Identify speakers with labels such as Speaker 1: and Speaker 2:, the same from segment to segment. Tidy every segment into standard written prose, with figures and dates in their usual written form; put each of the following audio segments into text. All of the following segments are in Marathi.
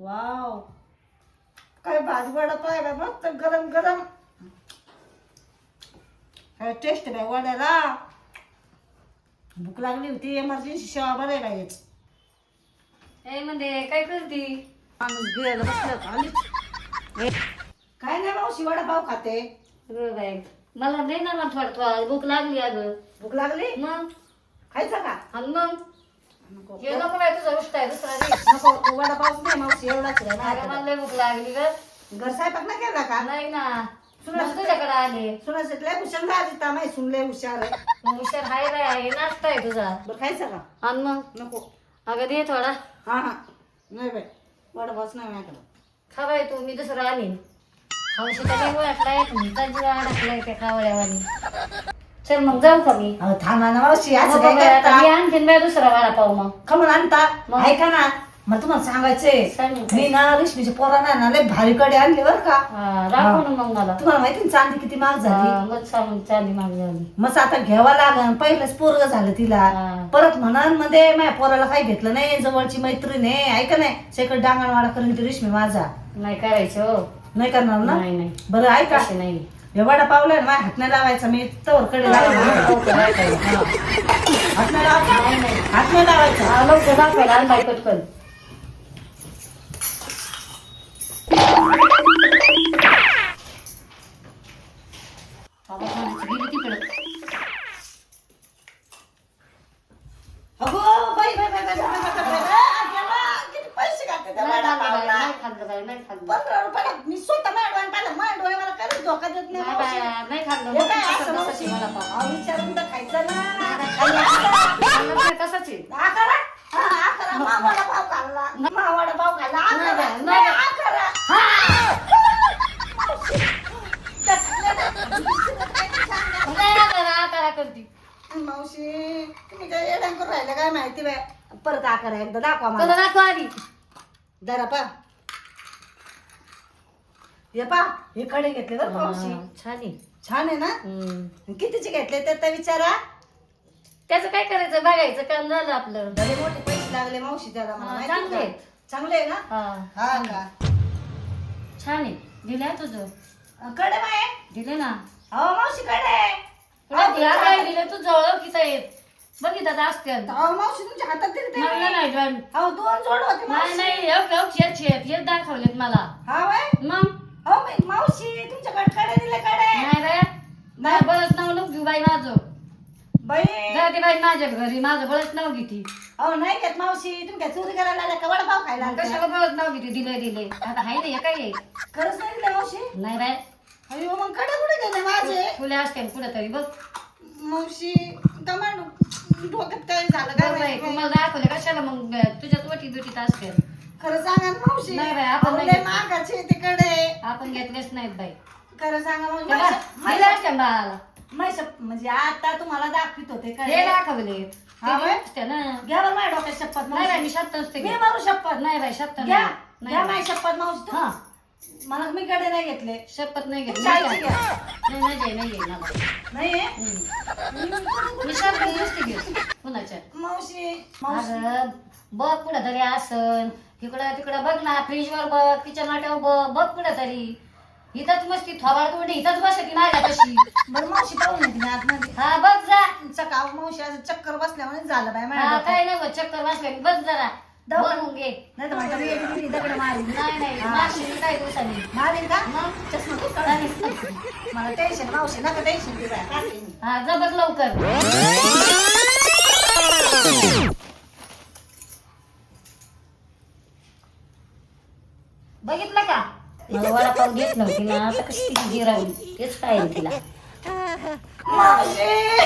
Speaker 1: वाव काय भाजी वडापाव आहे का मस्त गरम गरम. काय टेस्ट काय वड्याला. भूक लागली होती एमर्जन्सी सेवा बरं आहे हेच.
Speaker 2: ए म्हणजे काय करती?
Speaker 1: माणूस गिळायला बसलं होतं आलीच. काय नाही मावशी वडापाव खाते.
Speaker 2: बाई मला नाही ना मग थोडं भूक लागली अगं.
Speaker 1: भूक लागली
Speaker 2: मग
Speaker 1: खायचं का?
Speaker 2: आणि मग
Speaker 1: नको
Speaker 2: हे नको बाई तुझा उष्टा आहे दुसरा नाही.
Speaker 1: नको वडापावच नाही मावशी एवढाच आहे
Speaker 2: अगं
Speaker 1: ना.
Speaker 2: मला लय भूक लागली ग.
Speaker 1: घर स्वयंपाक नाही केला का?
Speaker 2: नाही ना
Speaker 1: सुना
Speaker 2: मग तुझ्याकडे आले.
Speaker 1: सुनाचे लय हुशार राहते माहिती सुनले हुशार आहे.
Speaker 2: मग हुशार हाय बाय आहे नाश्ता आहे तुझा.
Speaker 1: बरं खायचं का?
Speaker 2: आणि मग
Speaker 1: नको.
Speaker 2: अगं दे थोडा.
Speaker 1: हा हा नाही बाई वडापावच नाही माझ्याकडं.
Speaker 2: खा बाई तू मी दुसरं आणीन. खाऊशी त्याला वाटलाय तुमचा जीव अडकलाय त्या कावळ्यावानी. चल मग जाऊ का मी?
Speaker 1: अहो थांबा ना मावशी असं
Speaker 2: नको
Speaker 1: काय
Speaker 2: बाई, आता
Speaker 1: करता?
Speaker 2: मी आणखीन बाई दुसरा वडापाव मग.
Speaker 1: खमण आणता
Speaker 2: मग?
Speaker 1: ऐका ना मला तुम्हाला सांगायचंय
Speaker 2: सांग ना.
Speaker 1: मी ना रेशमीच्या पोरांना ना लय भारी कडे आणले बरं का.
Speaker 2: हा, दाखव ना मग मला.
Speaker 1: तुम्हाला माहिती ना चांदी किती महाग झाली.
Speaker 2: हा, मग सांग चालली मागणी झाली.
Speaker 1: मग आता घ्यावा लागन पहिलंच पोरग झालं तिला.
Speaker 2: हा.
Speaker 1: परत म्हणाल मध्ये माझ्या पोराला काही घेतलं नाही जवळची मैत्रीण आहे ऐका नाही सेकंड डांगणवाडा करून ती रेशमी माझा
Speaker 2: नाही करायचं हो.
Speaker 1: नाही करणार ना.
Speaker 2: नाही नाही
Speaker 1: बरं ऐका
Speaker 2: असे नाही.
Speaker 1: हे वडा पावलाय ना माझ्या हात नाही लावायचा मी तवर कडे लावायचा.
Speaker 2: लवकर दाखवायला. हा.
Speaker 1: हात नाही लावायचा
Speaker 2: नाही नाही
Speaker 1: हात नाही लावायचा.
Speaker 2: हा, लवकर दाखवायला आण बाई पटकन. बाबा थोडीशी गेली तिकडं.
Speaker 1: अगो बाई बाई बाई बाई बाई बाई बाई बाई. आपल्याला किती पैसे घातले त्या
Speaker 2: नाही
Speaker 1: वडा
Speaker 2: खाल्लं बाई,
Speaker 1: पावला.
Speaker 2: नाही खाल्लं बाई, नाही खाल्लं.
Speaker 1: 15 रुपयाला मी स्वतः मांडवायला पाहिलं मांडवाय मला कधीच धोका देत नाही
Speaker 2: नाही
Speaker 1: मावशी.
Speaker 2: बाई, नाही खाल्लं.
Speaker 1: हे
Speaker 2: मग
Speaker 1: काय
Speaker 2: कसं
Speaker 1: असं
Speaker 2: कसं
Speaker 1: मावशी?
Speaker 2: मला पाव.
Speaker 1: अहो, विचारून तर खायचं ना.
Speaker 2: खाल्लं नाही कसंच आहे.
Speaker 1: आकारा? हा, आकारा. मावाडा पाव खाल्ला. मावाडा पाव खाल्ला. आकारा.
Speaker 2: नाही,
Speaker 1: नाही,
Speaker 2: नाही.
Speaker 1: आकारा. मावशी,
Speaker 2: नाही आकारा आकारा करती.
Speaker 1: मावशी तुम्ही काय येड्या करून राहिलं काय माहिती बाय. परत आकारा एकदा दाखवा
Speaker 2: तुला
Speaker 1: मला.
Speaker 2: दाखव आधी.
Speaker 1: जरा पा हे पा हे कडे घेतले बरं का मावशी.
Speaker 2: हा, छान आहे.
Speaker 1: छान आहे ना.
Speaker 2: हम्म.
Speaker 1: कितीचे घेतले ते तर विचारा.
Speaker 2: त्याचं काय करायचं बघायचं काम झालं आपलं.
Speaker 1: भले मोठे पैसे लागले मावशी त्याला मला
Speaker 2: हा,
Speaker 1: माहिती
Speaker 2: चांगले
Speaker 1: का?
Speaker 2: आहेत.
Speaker 1: चांगले आहे ना.
Speaker 2: हा
Speaker 1: हा का
Speaker 2: छान आहे. दिले तुझं.
Speaker 1: कडे बाय.
Speaker 2: दिले ना.
Speaker 1: अहो मावशी कडे.
Speaker 2: काय दिले तू जवळ किती आहेत बघितलं असते.
Speaker 1: अहो मावशी तुमच्या हातात दिले ते
Speaker 2: नाही
Speaker 1: बाई.
Speaker 2: नाही जॉईन.
Speaker 1: अहो दोन जोड होते
Speaker 2: नाही
Speaker 1: मावशी.
Speaker 2: नाही हेच दाखवलेत मला.
Speaker 1: हा बाय.
Speaker 2: मग
Speaker 1: अहो बाई, मावशी तुमच्याकडे कडे दिले कडे.
Speaker 2: नाही रे नाही बळच नाव नको घेऊ बाई माझं.
Speaker 1: बाई
Speaker 2: जाते बाई माझ्या घरी माझं बळच नाव घेते.
Speaker 1: अहो नाही घेत मावशी तुम्ही काय चोरी करायला आल्या का वडापाव खायला आल्या का?
Speaker 2: कशाला बळच नाव घेते दिले दिले आता हाय ना हे काय आहे?
Speaker 1: खरंच नाही दिले मावशी.
Speaker 2: नाही बाय
Speaker 1: अयो मग कडे कुठे गेले माझे
Speaker 2: फुले असते कुठं तरी बघ.
Speaker 1: मावशी टमाटो डोक्यात काय झालं काय
Speaker 2: बघ बाई
Speaker 1: माहिती बाई.
Speaker 2: तुम्हाला दाखवले कशाला मग तुझ्याच वटी दुटीत असते.
Speaker 1: खरं सांगा ना मावशी.
Speaker 2: नाही बाई, आपण
Speaker 1: अहो,
Speaker 2: नाही
Speaker 1: लय
Speaker 2: घेत.
Speaker 1: महागाचे ते कडे.
Speaker 2: आपण घेतलेच नाहीत बाई.
Speaker 1: खरं सांगा मावशी.
Speaker 2: ते बघ, दिले असते बाळाला.
Speaker 1: म्हणजे आता तुम्हाला दाखवित होते
Speaker 2: हे
Speaker 1: कडे.
Speaker 2: दाखवले
Speaker 1: हा बाई?
Speaker 2: असते ना.
Speaker 1: घ्या बरं माझ्या डोक्यात शपथ
Speaker 2: नाही बाई मी
Speaker 1: मावशी.
Speaker 2: शब्द असते
Speaker 1: घे मारू शपथ.
Speaker 2: नाही बाई शब्द
Speaker 1: घ्या
Speaker 2: नाही
Speaker 1: घ्या
Speaker 2: नाही.
Speaker 1: माझी शपथ मावशी.
Speaker 2: हा
Speaker 1: मला मी कडे नाही घेतले.
Speaker 2: शपथ नाही घेतली.
Speaker 1: चायची घ्या.
Speaker 2: नाही नाही नाही मला.
Speaker 1: नाही
Speaker 2: मी शब्द नुसती घेत कुणाच्या.
Speaker 1: मावशी मावशी
Speaker 2: अगं बघ कुठं तरी असन इकडं तिकडं बघ ना फ्रीजवर बघ किचन वाट्यावर बघ बघ कुठं तरी. इथंच मस्ती थोबाड तोंडी इथंच बसती माझ्या कशी.
Speaker 1: बरं मावशी पाहून येते मी आतमध्ये.
Speaker 2: हा बघ जा.
Speaker 1: सकाळ मावशी असं चक्कर बसल्यामुळे झालं बाय
Speaker 2: हा
Speaker 1: माझ्या
Speaker 2: काय नाही बघ चक्कर बसल्या की बघ जरा बघून घे.
Speaker 1: नाही तर माझ्या मी दगड मारीन.
Speaker 2: नाही नाही
Speaker 1: हा.
Speaker 2: माशी काय दिवसांनी
Speaker 1: मारीन का
Speaker 2: मग
Speaker 1: चष्मा तू काढ. मला टेन्शन मावशी नका टेन्शन दे बाय. काढते मी.
Speaker 2: हा जा बघ लवकर. बघितलं का मला वडापाव घेत नव्हती ना आता कशी तिची गिरावली तेच काय आहे तिला.
Speaker 1: मावशी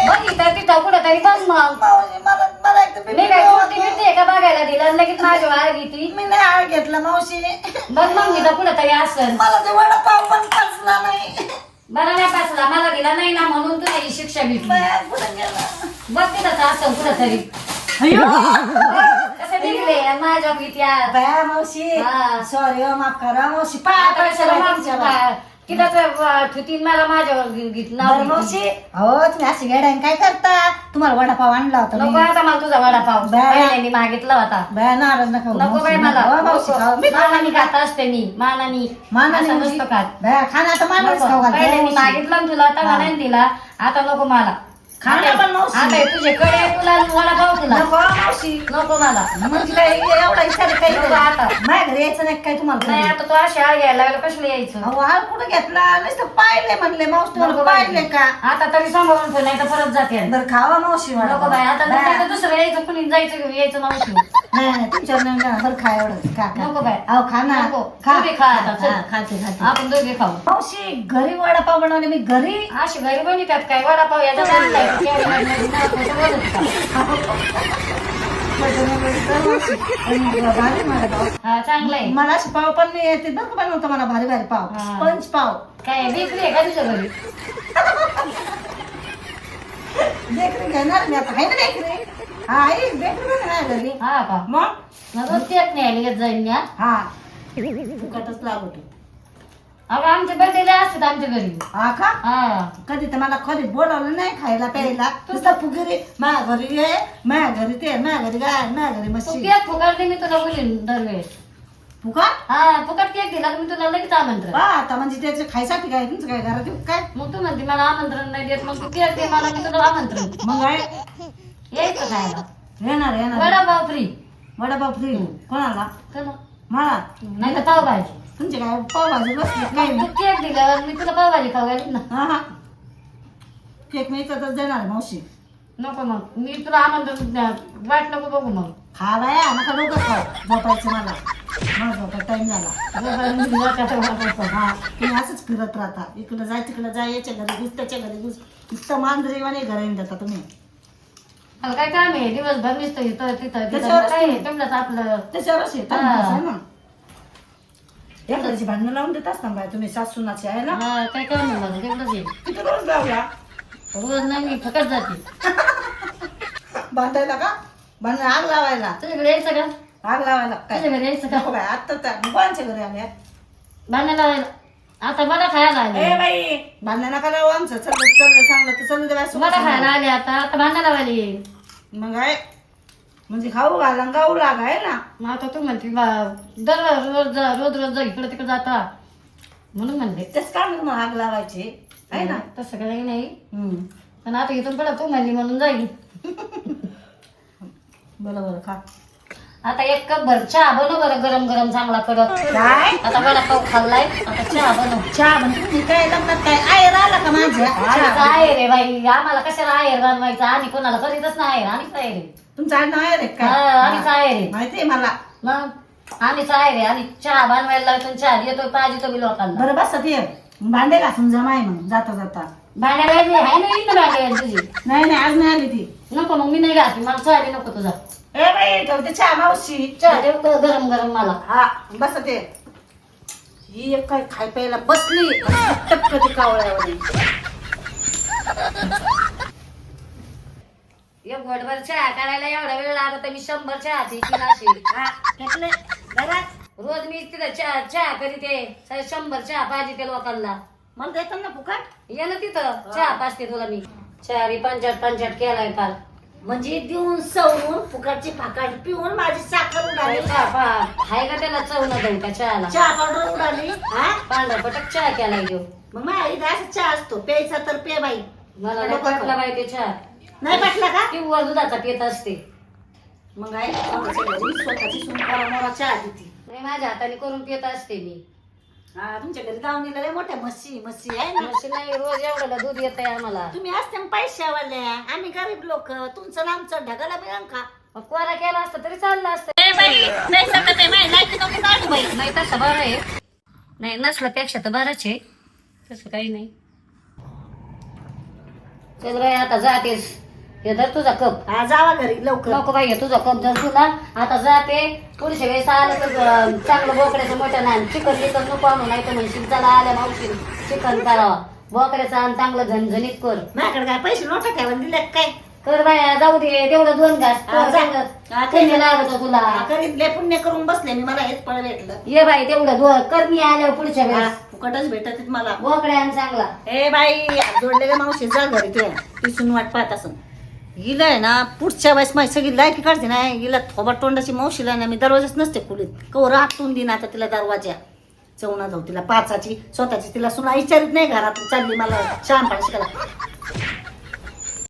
Speaker 2: बघितलं तिथं कुठं तरी बघ मग.
Speaker 1: मावशी मला मला एक तर
Speaker 2: मी काय छोटी बिटी का बघायला दिलं लगेच माझी वाळ घेतली.
Speaker 1: मी नाही आळ घेतला मावशी.
Speaker 2: बघ मग मी तर कुठं तरी असन.
Speaker 1: मला ते वडापाव पण पचला नाही.
Speaker 2: बरं नाही पाचला मला दिला नाही ना म्हणून तुला ही शिक्षा भेटली.
Speaker 1: बाया कुठं गेला.
Speaker 2: बघ तिथं असन कुठं तरी. कसं निघले माझ्या भीत्या.
Speaker 1: बाया मावशी
Speaker 2: हा.
Speaker 1: सॉरी माफ करा मावशी पाया
Speaker 2: आता कशाला
Speaker 1: पडायला
Speaker 2: मागच्या तिथं ठुतीन मला माझ्यावर घेतला
Speaker 1: बरं मावशी अहो तुम्ही अशी गेड्यान काय करता तुम्हाला वडापाव आणला होता
Speaker 2: नको
Speaker 1: मी.
Speaker 2: आता मला तुझा वडापाव
Speaker 1: बाय.
Speaker 2: पहिल्याने मागितला होता
Speaker 1: बाया नाराज नका होऊ,
Speaker 2: नको बाई
Speaker 1: मावशी.
Speaker 2: मला
Speaker 1: हो, मावशी खाऊ. मी
Speaker 2: मानानी खात असते मी मानानी
Speaker 1: मानाने
Speaker 2: असं
Speaker 1: म्हणजे-
Speaker 2: नसतं खात
Speaker 1: बाया खाना आता मानानेच खाऊ घालते,
Speaker 2: पहिल्याने
Speaker 1: मावशी.
Speaker 2: मागितलं ना तुला आता
Speaker 1: हा.
Speaker 2: नाही दिला आता नको मला
Speaker 1: खाना पण मावशी.
Speaker 2: आता हे तुझे कडे तुला वडापाव तुला
Speaker 1: नको मावशी
Speaker 2: नको मला
Speaker 1: म्हणजे काय एवढा इच्छा काही
Speaker 2: नको आता.
Speaker 1: माझ्या घरी यायचं नाही काय तुम्हाला
Speaker 2: नाही
Speaker 1: कधी?
Speaker 2: आता तू अशी आळ घ्यायला लागला कसलं यायचं
Speaker 1: अहो हा कुठं घेतला नुसतं पाहिले म्हणले मावशी
Speaker 2: नको
Speaker 1: तुम्हाला
Speaker 2: बाई.
Speaker 1: पाहिले का
Speaker 2: आता तरी सांभाळून ठेव नाही तर परत जाते
Speaker 1: बरं खावा मावशी वडापाव.
Speaker 2: नको बाई आता
Speaker 1: बाया.
Speaker 2: नाही तर दुसरं यायचं कुणी जायचं घेऊन यायचं मावशी
Speaker 1: नाही नाही तुमच्यावर नाही येणार. बरं खा एवढं खा खा.
Speaker 2: नको बाई.
Speaker 1: अहो खा ना
Speaker 2: नको.
Speaker 1: खा
Speaker 2: तू बी खा आता, चल.
Speaker 1: हा, खाते खाते
Speaker 2: आपण दोघे खाऊ
Speaker 1: मावशी घरी वडापाव बनवले मी घरी
Speaker 2: अशी घरी बनवतात काय वडापाव याचा आणलाय
Speaker 1: भारी मला पाव.
Speaker 2: हा चांगलंय
Speaker 1: मला असे पाव पण मी येते बरं का बनवतो मला भारी भारी पाव
Speaker 2: हा.
Speaker 1: स्पंज पाव
Speaker 2: काय बेकरी आहे का तुझ्या घरी
Speaker 1: बेकरी घेणार मी आता आहे ना बेकरी हा आहे बेकरी पण आहे घरी
Speaker 2: हा का
Speaker 1: मग
Speaker 2: मग रोज तेच नाही येत जाईल ना
Speaker 1: हा फुकटच लागतो
Speaker 2: अगं आमच्या बर्थडेला असतात आमच्या घरी
Speaker 1: हा का
Speaker 2: हा
Speaker 1: कधी तर मला कधी बोलावलं नाही खायला प्यायला नुसतं फुगिरी माझ्या घरी ये माझ्या घरी ते माझ्या घरी गाय माझ्या घरी
Speaker 2: तू
Speaker 1: मच्छी
Speaker 2: केक फुकाडते मी तुला बोलीन दरवेळेस
Speaker 1: फुकट
Speaker 2: हा फुकट केक दिला की मी तुला लगेच आमंत्रण
Speaker 1: बा आता म्हणजे त्याचे खायसाठी काय तुमचं काय घरात येऊ काय
Speaker 2: मग तू म्हणते मला आमंत्रण नाही देत मग तू केक दे मला मी तुला आमंत्रण
Speaker 1: मग काय
Speaker 2: यायचं खायला
Speaker 1: येणार येणार
Speaker 2: वडापाव फ्री
Speaker 1: वडापाव फ्री कोणाला
Speaker 2: चला
Speaker 1: मला
Speaker 2: नाही तर पावभाजी
Speaker 1: तुमचे काय पावभाजी बसली काय
Speaker 2: तू केक दिल्यावर मी तुला पावभाजी खाऊ घालीन ना
Speaker 1: हा हा केक मी इथं देणार आहे, मावशी
Speaker 2: नको मग मी तुला आमंत्रण वाट नको बघू मग
Speaker 1: खा बाया नका डोकं खाऊ झोपायचं मला झोपायचा टाइम झाला हा तुम्ही असंच फिरत राहता इकडं जाय तिकडं जाय याच्या घरी घुस त्याच्या घरी घुस इथं मांजरीवाने घर येऊन जाता तुम्ही
Speaker 2: मला काय काम आहे दिवसभर नुसतं इथं तिथं
Speaker 1: त्याच्यावरच
Speaker 2: काय
Speaker 1: तुम्ही-
Speaker 2: तेवढंच आपलं
Speaker 1: त्याच्यावरच येतात
Speaker 2: हा.
Speaker 1: ना एखाद्याची भांडणं लावून देत असता बाय तुम्ही सासूनाची आहे ना
Speaker 2: हा, काय काम आहे मला तेवढंच आहे
Speaker 1: किती रोज लावला
Speaker 2: रोज नाही मी फकत जाते
Speaker 1: बांधायला का भांडण आग लावायला
Speaker 2: तुझ्याकडे यायचं का
Speaker 1: आग लावायला काय
Speaker 2: तुझ्याकडे यायचं का
Speaker 1: नको बाय आत्ता त्या कोणाच्या घरी आल्या
Speaker 2: भांडण लावायला आता मला खायला आले
Speaker 1: ए बाई भांडण नका लावू आमचं चाललं चाललं चांगलं तर चालू दे बाय
Speaker 2: मला खायला आले आता भांडण लावायला ये
Speaker 1: मग आहे म्हणजे खाऊ घाला गाऊ लाग आहे ना
Speaker 2: मग आता तू म्हणते दर रोज रोज इकडे तिकडे जाता म्हणून म्हणले
Speaker 1: तेच काम तुम्हाला आग लावायची आहे ना
Speaker 2: तसं काही नाही
Speaker 1: हम्म.
Speaker 2: पण आता इथून पडा तू म्हणली म्हणून जाईल
Speaker 1: बरोबर खा
Speaker 2: आता एक कप भर चहा बनव बरं गरम गरम चांगला कडक
Speaker 1: काय
Speaker 2: आता वडापाव खाल्लाय आता चहा बनव
Speaker 1: चहा म्हणजे तुम्ही काय लग्नात काय आयर आला का माझ्या
Speaker 2: आईचं
Speaker 1: चहा.
Speaker 2: आहे रे बाई आम्हाला कशाला आहेर बनवायचं आणि कोणाला करीतच नाही आम्हीच आहे रे
Speaker 1: तुमचं आडनाव आहे रे
Speaker 2: हा, आम्हीच
Speaker 1: काय
Speaker 2: आहे रे
Speaker 1: माहितीये मला
Speaker 2: मग आम्हीच आहे रे आणि चहा बनवायला लावतो चहा येतो पाहिजे तो बी लोकांना
Speaker 1: बरं बस ते भांडे घासून जमाय मग जाता जाता
Speaker 2: भांड्याला आहे ना इथं भांड्या तुझी
Speaker 1: नाही नाही आज नाही आली ती
Speaker 2: नको मग मी नाही घातली मला चहा बी नको तुझा
Speaker 1: ए बाई ठेवते चहा मावशी
Speaker 2: चहा देऊ गरम गरम मला
Speaker 1: हा बस ते ही एक काय खाय प्यायला बसली टपकती कावळ्यावर
Speaker 2: एक घोटभर चहा करायला एवढा वेळ लागत मी 100 चहा पितील अशी
Speaker 1: हा घेतले घरात
Speaker 2: रोज मी तिथं चहा करीते 100 चहा पाहिजे त्या लोकांना
Speaker 1: मला देतात ना फुकट
Speaker 2: ये ना तिथं चहा पाजते तुला मी चहा बी पंचाट केलाय काल
Speaker 1: म्हणजे देऊन सवरून फुकटची फाकाट पिऊन माझी साखर उडाली
Speaker 2: हाय का त्याला चव न देऊ का चहाला
Speaker 1: चहा पावडर उडाली हा
Speaker 2: पांढरा पटक चहा केलाय देऊ
Speaker 1: मग माझ्या इथं असं चहा असतो प्यायचा तर पे बाई
Speaker 2: मला नाही पटला बाई ते चहा
Speaker 1: नाही पटला का
Speaker 2: किंवा दुधाचा पित असते
Speaker 1: मग आहे स्वतःची सून करा मला चहा देते
Speaker 2: नाही माझ्या हाताने करून पित असते मी
Speaker 1: हा तुमच्या घरी जाऊन दिलं मोठ्या म्हशी आहे ना
Speaker 2: म्हशी नाही रोज एवढं दूध येत आहे आम्हाला
Speaker 1: तुम्ही असते ना पैशावाल्या आम्ही गरीब लोक तुमचं आमचं ढगाला मिळेल का
Speaker 2: मग कोरा केला असतं तरी चाललं असतं नाही तसं बरं आहे नाही नसल्यापेक्षा तर बरंच आहे तसं काही नाही चल बाई आता जातेस हे धर तुझा कप
Speaker 1: हा जावा घरी लवकर
Speaker 2: नको बाई हे तुझा कप धर तुला आता जाते पुढच्या वेळेस आलं तर चांगलं बोकड्याचं मोठं नाही चिकन बिकन नको आणू नाही तर म्हणशील चला आल्या मावशी चिकन करावा बोकड्याचं आण चांगलं झणझणीत कर
Speaker 1: माझ्याकडे काय पैसे नव्हतं काय दिले काय
Speaker 2: कर बाया जाऊ दे तेवढं 2 घास
Speaker 1: हा, जा. हा, ते-
Speaker 2: पुण्य लागत तुला
Speaker 1: करीत लय पुण्य करून बसले मी, मला हेच फळ भेटलं.
Speaker 2: ये बाई तेवढं कर मी आल्यावर पुढच्या
Speaker 1: हा,
Speaker 2: वेळेस
Speaker 1: फुकटच भेटत आहेत मला.
Speaker 2: बोकड्या आण चांगला.
Speaker 1: ए बाई जोडले का मावशी जा घरी तुझ्या तिसून वाट पाहत असं हिला आहे ना पुढच्या वेळेस माझी सगळी लायकी काढते ना हिला थोबा तोंडाची मावशीला ना मी दरवाजाच नसते खोलीत कवर आतून देईन आता तिला दरवाजा चवणा जाऊ तिला पाचाची स्वतःची तिला सुना विचारित नाही घरात चालली मला शहाणपणा शिकायला